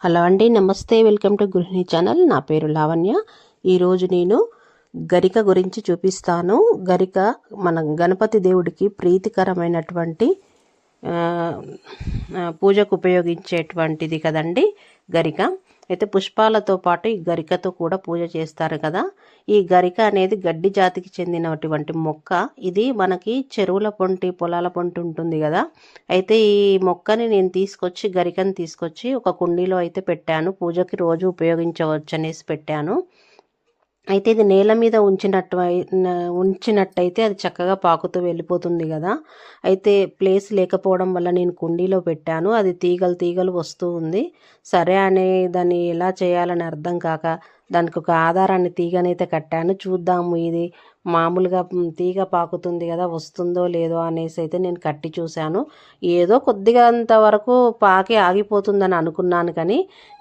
Hello అండి, నమస్తే. Welcome to గృహిణి ఛానల్. నా పేరు లావణ్య. ఈరోజు నేను గరిక గురించి చూపిస్తాను. గరిక మన గణపతి దేవుడికి ప్రీతికరమైనటువంటి పూజకు ఉపయోగించేటువంటిది కదండి గరిక. అయితే పుష్పాలతో పాటు ఈ గరికతో కూడా పూజ చేస్తారు కదా. ఈ గరిక అనేది గడ్డి జాతికి చెందినటువంటి మొక్క. ఇది మనకి చెరువుల పొంటి, పొలాల పొంటి ఉంటుంది కదా. అయితే ఈ మొక్కని నేను గరికని తీసుకొచ్చి ఒక కుండీలో అయితే పెట్టాను. పూజకి రోజు ఉపయోగించవచ్చు అనేసి పెట్టాను. అయితే ఇది నేల మీద ఉంచినట్టయితే అది చక్కగా పాకుతూ వెళ్ళిపోతుంది కదా. అయితే ప్లేస్ లేకపోవడం వల్ల నేను కుండీలో పెట్టాను. అది తీగలు వస్తూ ఉంది. సరే అని దాన్ని ఎలా చేయాలని అర్థం కాక దానికి ఒక ఆధారాన్ని తీగనైతే కట్టాను. చూద్దాము ఇది మామూలుగా తీగ పాకుతుంది కదా, వస్తుందో లేదో అనేసి అయితే నేను కట్టి చూశాను. ఏదో కొద్దిగా అంతవరకు పాకి ఆగిపోతుందని అనుకున్నాను, కానీ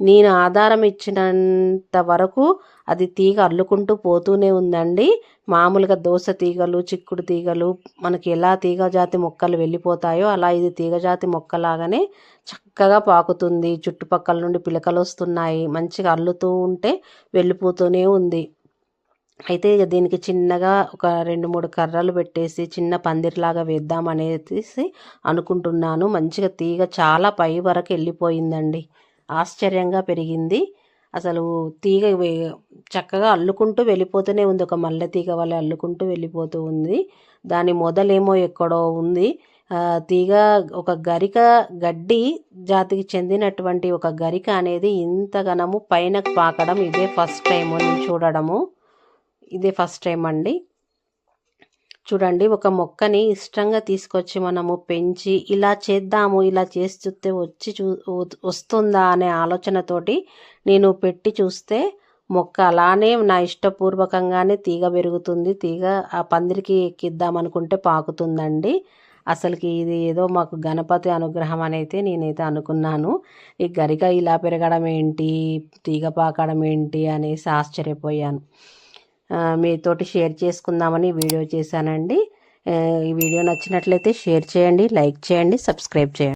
నేను ఆధారం ఇచ్చినంత వరకు అది తీగ అల్లుకుంటూ పోతూనే ఉందండి. మామూలుగా దోస తీగలు, చిక్కుడు తీగలు మనకి ఎలా తీగజాతి మొక్కలు వెళ్ళిపోతాయో అలా ఇది తీగజాతి మొక్కలాగానే చక్కగా పాకుతుంది. చుట్టుపక్కల నుండి పిలకలు వస్తున్నాయి. మంచిగా అల్లుతూ ఉంటే వెళ్ళిపోతూనే ఉంది. అయితే దీనికి చిన్నగా ఒక 2-3 కర్రలు పెట్టేసి చిన్న పందిరిలాగా వేద్దామనేసి అనుకుంటున్నాను. మంచిగా తీగ చాలా పై వరకు వెళ్ళిపోయిందండి. ఆశ్చర్యంగా పెరిగింది. అసలు తీగ చక్కగా అల్లుకుంటూ వెళ్ళిపోతూనే ఉంది. ఒక మల్లె తీగ వల్ల అల్లుకుంటూ వెళ్ళిపోతూ ఉంది. దాని మొదలేమో ఎక్కడో ఉంది. తీగ ఒక గరిక, గడ్డి జాతికి చెందినటువంటి ఒక గరిక అనేది ఇంతగనము పైన పాకడం ఇదే ఫస్ట్ టైం నేను చూడడము. ఇదే ఫస్ట్ టైం అండి. చూడండి, ఒక మొక్కని ఇష్టంగా తీసుకొచ్చి మనము పెంచి ఇలా చేద్దాము, ఇలా చేసి చూస్తే వస్తుందా అనే ఆలోచనతోటి నేను పెట్టి చూస్తే మొక్క అలానే నా ఇష్టపూర్వకంగానే తీగ పెరుగుతుంది. తీగ ఆ పందిరికి ఎక్కిద్దామనుకుంటే పాకుతుందండి. అసలుకి ఇది ఏదో మాకు గణపతి అనుగ్రహం అనైతే నేనైతే అనుకున్నాను. ఈ గరిక ఇలా పెరగడం ఏంటి, తీగ పాకడం ఏంటి అనేసి ఆశ్చర్యపోయాను. మీతోటి షేర్ చేసుకుందామని వీడియో చేశానండి. ఈ వీడియో నచ్చినట్లయితే షేర్ చేయండి, లైక్ చేయండి, సబ్స్క్రైబ్ చేయండి.